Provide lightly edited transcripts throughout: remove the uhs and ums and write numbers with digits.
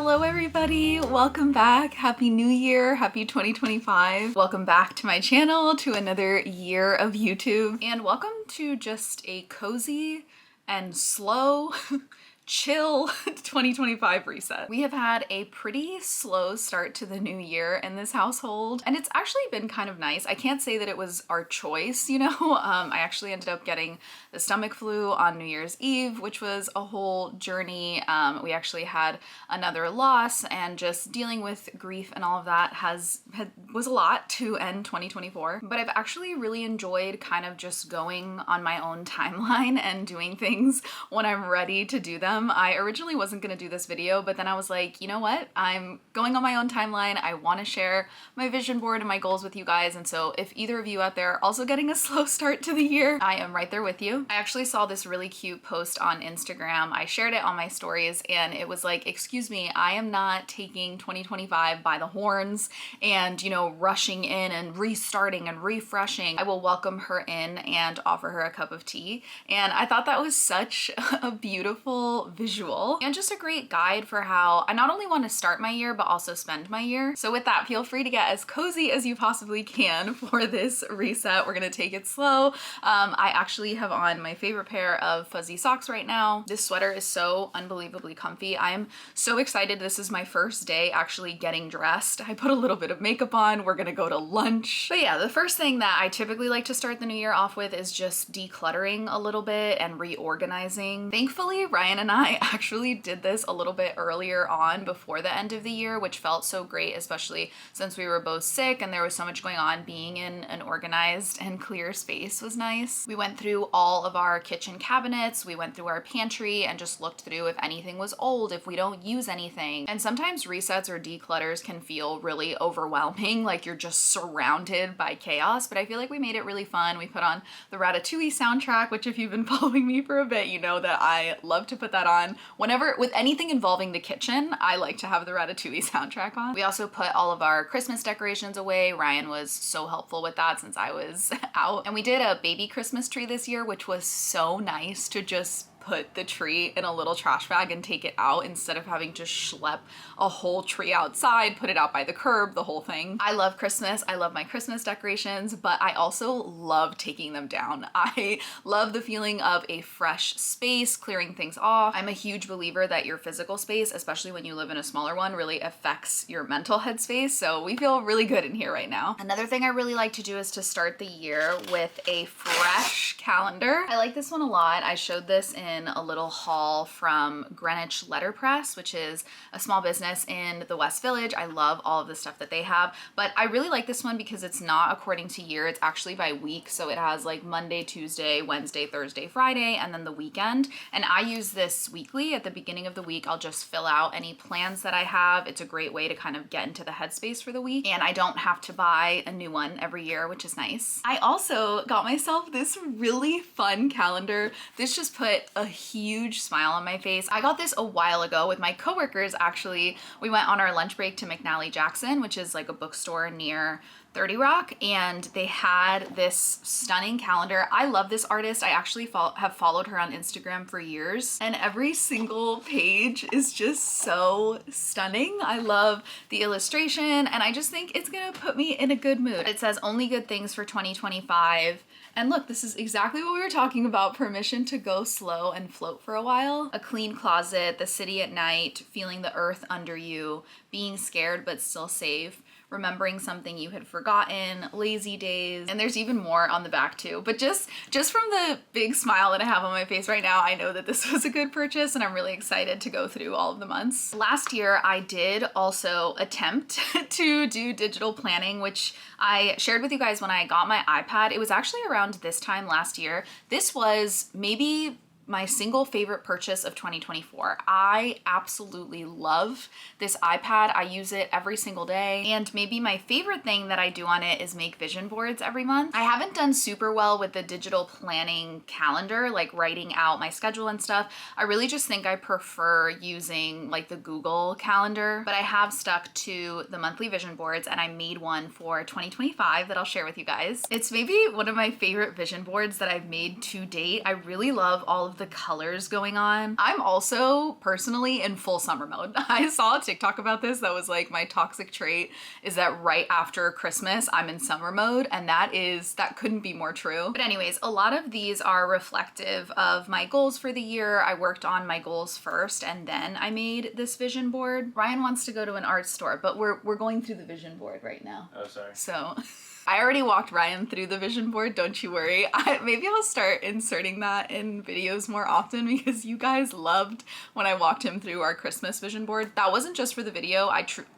Hello everybody, welcome back. Happy New Year, happy 2025. Welcome back to my channel, to another year of YouTube, and welcome to just a cozy and slow chill 2025 reset. We have had a pretty slow start to the new year in this household, and it's actually been kind of nice. I can't say that it was our choice, you know. I actually ended up getting the stomach flu on New Year's Eve, which was a whole journey. We actually had another loss, and just dealing with grief and all of that was a lot to end 2024. But I've actually really enjoyed kind of just going on my own timeline and doing things when I'm ready to do them. I originally wasn't going to do this video, but then I was like, you know what? I'm going on my own timeline. I want to share my vision board and my goals with you guys. And so if either of you out there are also getting a slow start to the year, I am right there with you. I actually saw this really cute post on Instagram. I shared it on my stories, and it was like, excuse me, I am not taking 2025 by the horns and, you know, rushing in and restarting and refreshing. I will welcome her in and offer her a cup of tea. And I thought that was such a beautiful visual and just a great guide for how I not only want to start my year, but also spend my year. So with that, feel free to get as cozy as you possibly can for this reset. We're gonna take it slow. I actually have on my favorite pair of fuzzy socks right now. This sweater is so unbelievably comfy. I'm so excited. This is my first day actually getting dressed. I put a little bit of makeup on. We're gonna go to lunch. But yeah, the first thing that I typically like to start the new year off with is just decluttering a little bit and reorganizing. Thankfully, Ryan and I actually did this a little bit earlier on before the end of the year, which felt so great, especially since we were both sick and there was so much going on. Being in an organized and clear space was nice. We went through all of our kitchen cabinets, we went through our pantry and just looked through if anything was old, if we don't use anything. And sometimes resets or declutters can feel really overwhelming, like you're just surrounded by chaos, but I feel like we made it really fun. We put on the Ratatouille soundtrack, which if you've been following me for a bit, you know that I love to put that on. Whenever, with anything involving the kitchen, I like to have the Ratatouille soundtrack on. We also put all of our Christmas decorations away. Ryan was so helpful with that since I was out. And we did a baby Christmas tree this year, which was so nice to just put the tree in a little trash bag and take it out instead of having to schlep a whole tree outside, put it out by the curb, the whole thing. I love Christmas. I love my Christmas decorations, but I also love taking them down. I love the feeling of a fresh space, clearing things off. I'm a huge believer that your physical space, especially when you live in a smaller one, really affects your mental headspace. So we feel really good in here right now. Another thing I really like to do is to start the year with a fresh calendar. I like this one a lot. I showed this in a little haul from Greenwich Letterpress, which is a small business in the West Village. I love all of the stuff that they have, but I really like this one because it's not according to year, it's actually by week. So it has like Monday, Tuesday, Wednesday, Thursday, Friday, and then the weekend. And I use this weekly. At the beginning of the week, I'll just fill out any plans that I have. It's a great way to kind of get into the headspace for the week, and I don't have to buy a new one every year, which is nice. I also got myself this really fun calendar. This just put a huge smile on my face. I got this a while ago with my coworkers. Actually, we went on our lunch break to McNally Jackson, which is like a bookstore near 30 Rock, and they had this stunning calendar. I love this artist. I actually have followed her on Instagram for years, and every single page is just so stunning. I love the illustration, and I just think it's gonna put me in a good mood. It says only good things for 2025. And look, this is exactly what we were talking about. Permission to go slow and float for a while. A clean closet, the city at night, feeling the earth under you, being scared but still safe, remembering something you had forgotten, lazy days, and there's even more on the back too. But just from the big smile that I have on my face right now, I know that this was a good purchase, and I'm really excited to go through all of the months. Last year, I did also attempt to do digital planning, which I shared with you guys when I got my iPad. It was actually around this time last year. This was maybe my single favorite purchase of 2024. I absolutely love this iPad. I use it every single day. And maybe my favorite thing that I do on it is make vision boards every month. I haven't done super well with the digital planning calendar, like writing out my schedule and stuff. I really just think I prefer using like the Google Calendar, but I have stuck to the monthly vision boards, and I made one for 2025 that I'll share with you guys. It's maybe one of my favorite vision boards that I've made to date. I really love all of of the colors going on. I'm also personally in full summer mode. I saw a TikTok about this that was like, my toxic trait is that right after Christmas, I'm in summer mode, and that couldn't be more true. But anyways, a lot of these are reflective of my goals for the year. I worked on my goals first, and then I made this vision board. Ryan wants to go to an art store, but we're going through the vision board right now. Oh, sorry. So I already walked Ryan through the vision board, don't you worry. Maybe I'll start inserting that in videos more often, because you guys loved when I walked him through our Christmas vision board. That wasn't just for the video.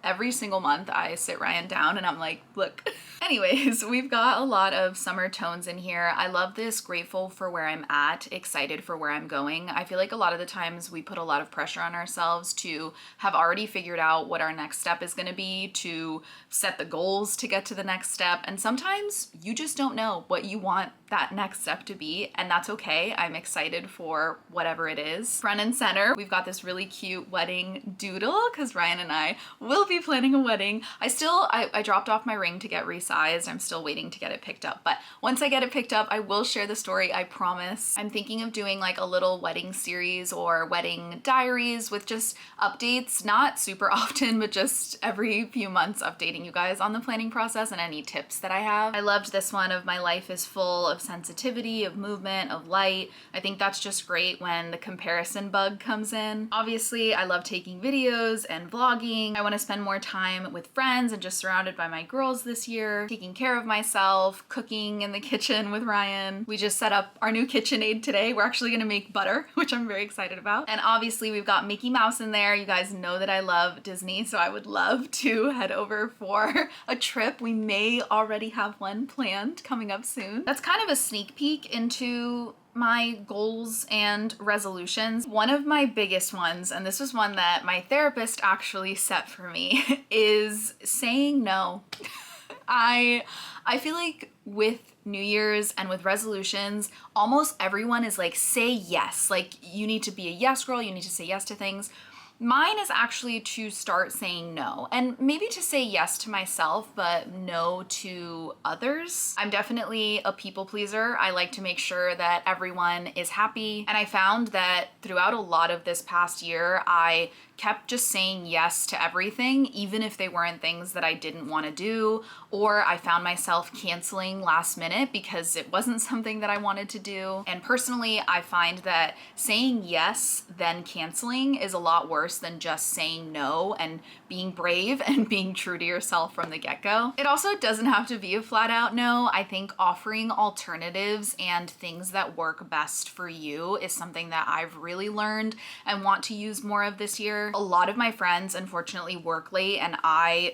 Every single month I sit Ryan down and I'm like, look. Anyways, we've got a lot of summer tones in here. I love this grateful for where I'm at, excited for where I'm going. I feel like a lot of the times we put a lot of pressure on ourselves to have already figured out what our next step is going to be, to set the goals to get to the next step. And sometimes you just don't know what you want that next step to be, and that's okay. I'm excited for whatever it is. Front and center, we've got this really cute wedding doodle, because Ryan and I will be planning a wedding. I dropped off my ring to get resized. I'm still waiting to get it picked up, but once I get it picked up, I will share the story, I promise. I'm thinking of doing like a little wedding series or wedding diaries with just updates, not super often, but just every few months updating you guys on the planning process and any tips that I have. I loved this one of my life is full of sensitivity, of movement, of light. I think that's just great when the comparison bug comes in. Obviously, I love taking videos and vlogging. I want to spend more time with friends and just surrounded by my girls this year, taking care of myself, cooking in the kitchen with Ryan. We just set up our new KitchenAid today. We're actually going to make butter, which I'm very excited about. And obviously we've got Mickey Mouse in there. You guys know that I love Disney, so I would love to head over for a trip. We may already have one planned coming up soon. That's kind of a sneak peek into my goals and resolutions. One of my biggest ones, and this was one that my therapist actually set for me, is saying no. I feel like with New Year's and with resolutions, almost everyone is like, say yes. Like, you need to be a yes girl, you need to say yes to things. Mine is actually to start saying no, and maybe to say yes to myself, but no to others. I'm definitely a people pleaser. I like to make sure that everyone is happy. And I found that throughout a lot of this past year, I kept just saying yes to everything, even if they weren't things that I didn't want to do, or I found myself canceling last minute because it wasn't something that I wanted to do. And personally, I find that saying yes, then canceling is a lot worse than just saying no and being brave and being true to yourself from the get-go. It also doesn't have to be a flat out no. I think offering alternatives and things that work best for you is something that I've really learned and want to use more of this year. A lot of my friends unfortunately work late, and I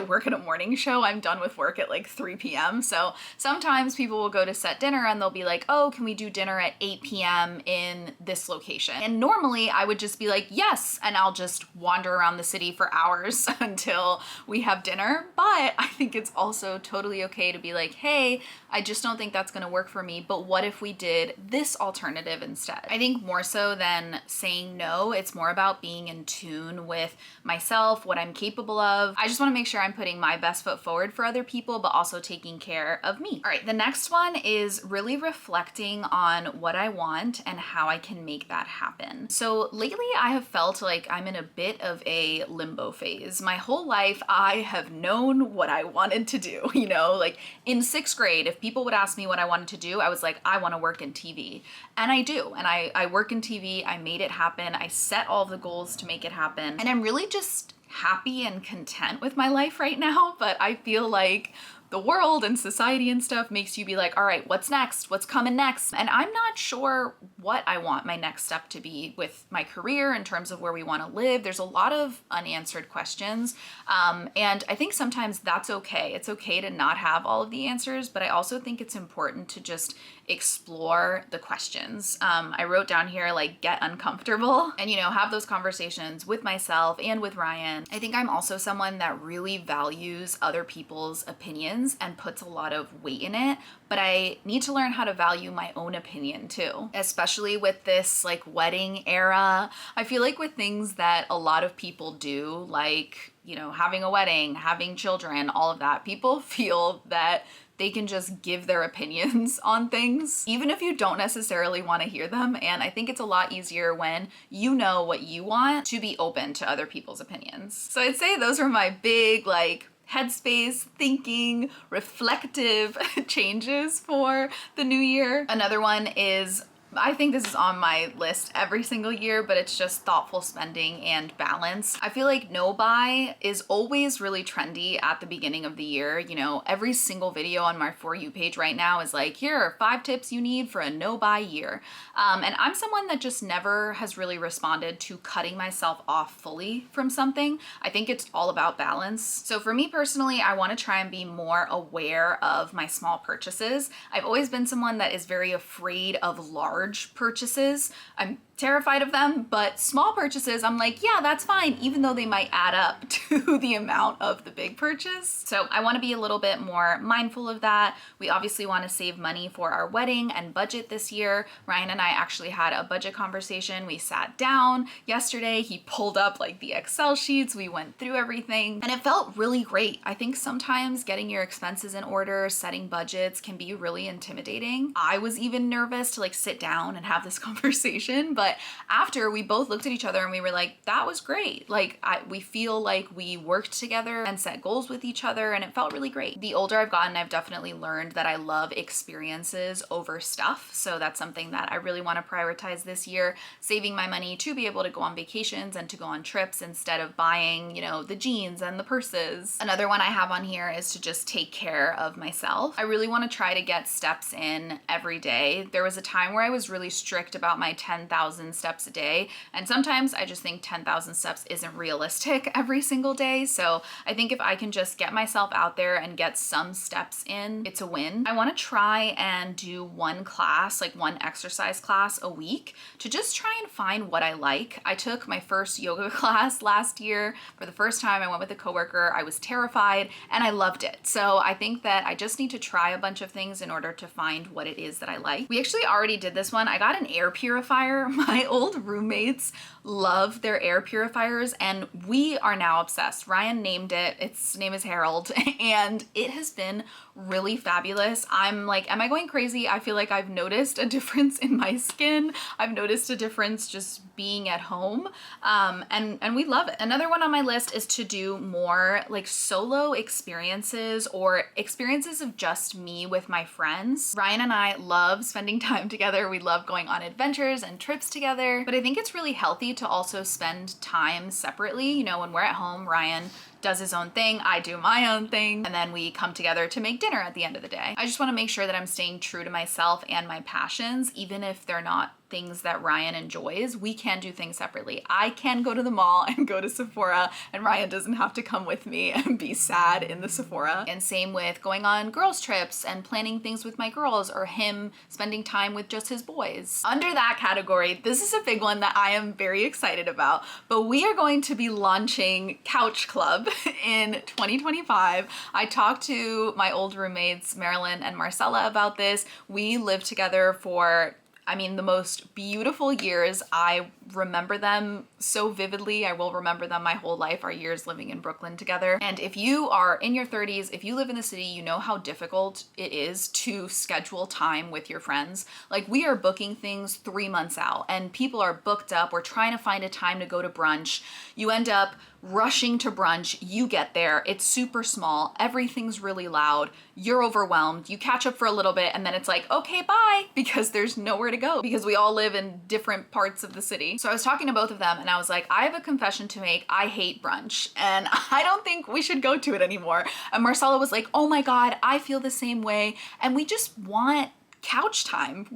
work at a morning show. I'm done with work at like 3 p.m. So sometimes people will go to set dinner and they'll be like, oh, can we do dinner at 8 p.m. in this location? And normally I would just be like, yes, and I'll just wander around the city for hours until we have dinner. But I think it's also totally okay to be like, hey, I just don't think that's gonna work for me, but what if we did this alternative instead? I think more so than saying no, it's more about being in tune with myself, what I'm capable of. I just wanna make sure I'm putting my best foot forward for other people, but also taking care of me. All right, the next one is really reflecting on what I want and how I can make that happen. So lately I have felt like I'm in a bit of a limbo phase. My whole life I have known what I wanted to do, like in 6th grade, if people would ask me what I wanted to do, I was like, I want to work in TV. And I do. And I work in TV. I made it happen. I set all the goals to make it happen. And I'm really just happy and content with my life right now. But I feel like the world and society and stuff makes you be like, all right, what's next? What's coming next? And I'm not sure what I want my next step to be with my career in terms of where we want to live. There's a lot of unanswered questions. And I think sometimes that's okay. It's okay to not have all of the answers, but I also think it's important to just explore the questions. I wrote down here, like, get uncomfortable and, have those conversations with myself and with Ryan. I think I'm also someone that really values other people's opinions and puts a lot of weight in it, but I need to learn how to value my own opinion too, especially with this like wedding era. I feel like with things that a lot of people do, like, having a wedding, having children, all of that, people feel that they can just give their opinions on things, even if you don't necessarily want to hear them. And I think it's a lot easier when you know what you want to be open to other people's opinions. So I'd say those are my big, like, headspace, thinking, reflective changes for the new year. Another one is, I think this is on my list every single year, but it's just thoughtful spending and balance. I feel like no buy is always really trendy at the beginning of the year. You know, every single video on my For You page right now is like, here are 5 tips you need for a no buy year. And I'm someone that just never has really responded to cutting myself off fully from something. I think it's all about balance. So for me personally, I want to try and be more aware of my small purchases. I've always been someone that is very afraid of large purchases. I'm terrified of them, but small purchases, I'm like, yeah, that's fine, even though they might add up to the amount of the big purchase. So I want to be a little bit more mindful of that. We obviously want to save money for our wedding and budget this year. Ryan and I actually had a budget conversation. We sat down yesterday. He pulled up like the Excel sheets. We went through everything and it felt really great. I think sometimes getting your expenses in order, setting budgets can be really intimidating. I was even nervous to like sit down and have this conversation, but after, we both looked at each other and we were like, that was great. Like we feel like we worked together and set goals with each other and it felt really great. The older I've gotten, I've definitely learned that I love experiences over stuff. So that's something that I really want to prioritize this year, saving my money to be able to go on vacations and to go on trips instead of buying, you know, the jeans and the purses. Another one I have on here is to just take care of myself. I really want to try to get steps in every day. There was a time where I was really strict about my 10,000 steps a day. And sometimes I just think 10,000 steps isn't realistic every single day. So I think if I can just get myself out there and get some steps in, it's a win. I want to try and do one class, like one exercise class a week to just try and find what I like. I took my first yoga class last year for the first time. I went with a coworker. I was terrified and I loved it. So I think that I just need to try a bunch of things in order to find what it is that I like. We actually already did this one. I got an air purifier. My old roommates love their air purifiers and we are now obsessed. Ryan named it. Its name is Harold and it has been really fabulous. I'm like, am I going crazy? I feel like I've noticed a difference in my skin. I've noticed a difference just being at home and we love it. Another one on my list is to do more like solo experiences or experiences of just me with my friends. Ryan and I love spending time together. We love going on adventures and trips together, but I think it's really healthy to also spend time separately. You know, when we're at home, Ryan does his own thing, I do my own thing, and then we come together to make dinner at the end of the day. I just want to make sure that I'm staying true to myself and my passions, even if they're not things that Ryan enjoys. We can do things separately. I can go to the mall and go to Sephora and Ryan doesn't have to come with me and be sad in the Sephora. And same with going on girls trips and planning things with my girls or him spending time with just his boys. Under that category, this is a big one that I am very excited about, but we are going to be launching Couch Club in 2025. I talked to my old roommates, Marilyn and Marcella, about this. We lived together for the most beautiful years. I remember them so vividly. I will remember them my whole life, our years living in Brooklyn together. And if you are in your 30s, if you live in the city, you know how difficult it is to schedule time with your friends. Like we are booking things 3 months out and people are booked up. We're trying to find a time to go to brunch. You end up rushing to brunch, you get there, it's super small, everything's really loud, you're overwhelmed, you catch up for a little bit and then it's like, okay, bye, because there's nowhere to go because we all live in different parts of the city. So I was talking to both of them and I was like, I have a confession to make. I hate brunch and I don't think we should go to it anymore. And Marcella was like, oh my God, I feel the same way. And we just want couch time.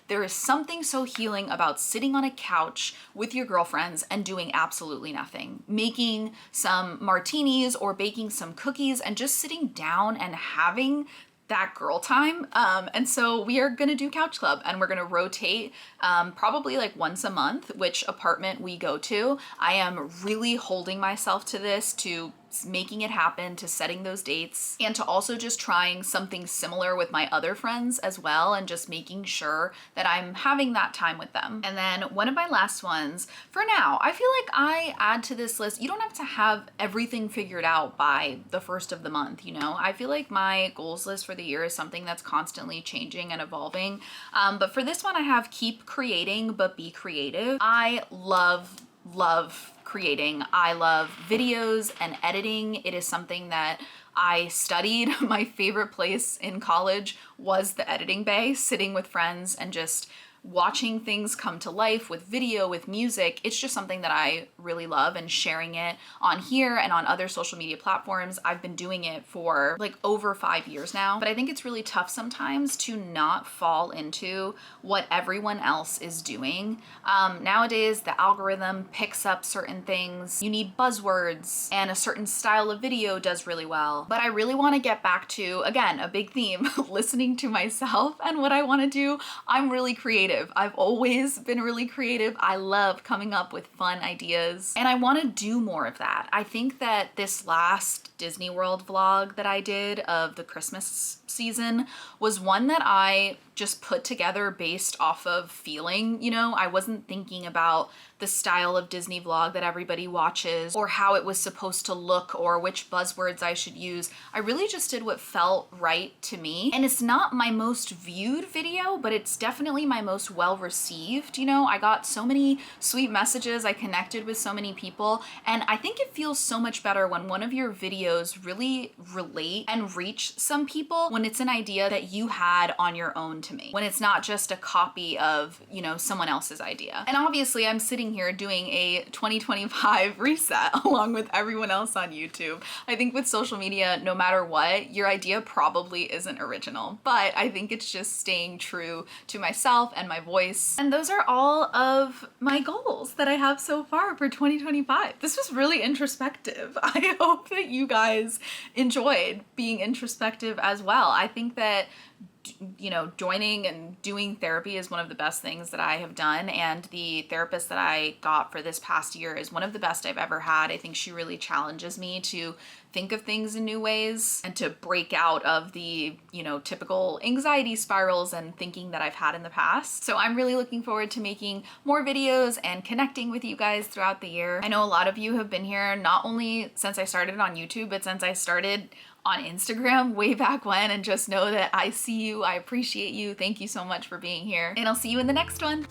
There is something so healing about sitting on a couch with your girlfriends and doing absolutely nothing. Making some martinis or baking some cookies and just sitting down and having that girl time. And so we are gonna do Couch Club and we're gonna rotate probably like once a month, which apartment we go to. I am really holding myself to this to making it happen, to setting those dates, and to also just trying something similar with my other friends as well, and just making sure that I'm having that time with them. And then one of my last ones for now, I feel like I add to this list, you don't have to have everything figured out by the first of the month, you know? I feel like my goals list for the year is something that's constantly changing and evolving. But for this one, I have keep creating, but be creative. I love creating. I love videos and editing. It is something that I studied. My favorite place in college was the editing bay, sitting with friends and just watching things come to life with video, with music. It's just something that I really love, and sharing it on here and on other social media platforms. I've been doing it for like over 5 years now, but I think it's really tough sometimes to not fall into what everyone else is doing. Nowadays, the algorithm picks up certain things. You need buzzwords, and a certain style of video does really well. But I really want to get back to, again, a big theme, listening to myself and what I want to do. I'm really creative. I've always been really creative. I love coming up with fun ideas, and I want to do more of that. I think that this last Disney World vlog that I did of the Christmas season was one that I just put together based off of feeling, you know. I wasn't thinking about the style of Disney vlog that everybody watches, or how it was supposed to look, or which buzzwords I should use. I really just did what felt right to me. And it's not my most viewed video, but it's definitely my most well received. You know, I got so many sweet messages, I connected with so many people, and I think it feels so much better when one of your videos really relate and reach some people, when it's an idea that you had on your own to make, when it's not just a copy of, you know, someone else's idea. And obviously I'm sitting here doing a 2025 reset along with everyone else on YouTube. I think with social media, no matter what, your idea probably isn't original, but I think it's just staying true to myself and my voice. And those are all of my goals that I have so far for 2025. This was really introspective. I hope that you guys enjoyed being introspective as well. I think that, you know, joining and doing therapy is one of the best things that I have done, and the therapist that I got for this past year is one of the best I've ever had. I think she really challenges me to think of things in new ways and to break out of the, you know, typical anxiety spirals and thinking that I've had in the past. So I'm really looking forward to making more videos and connecting with you guys throughout the year. I know a lot of you have been here not only since I started on YouTube, but since I started on Instagram way back when, and just know that I see you, I appreciate you. Thank you so much for being here, and I'll see you in the next one.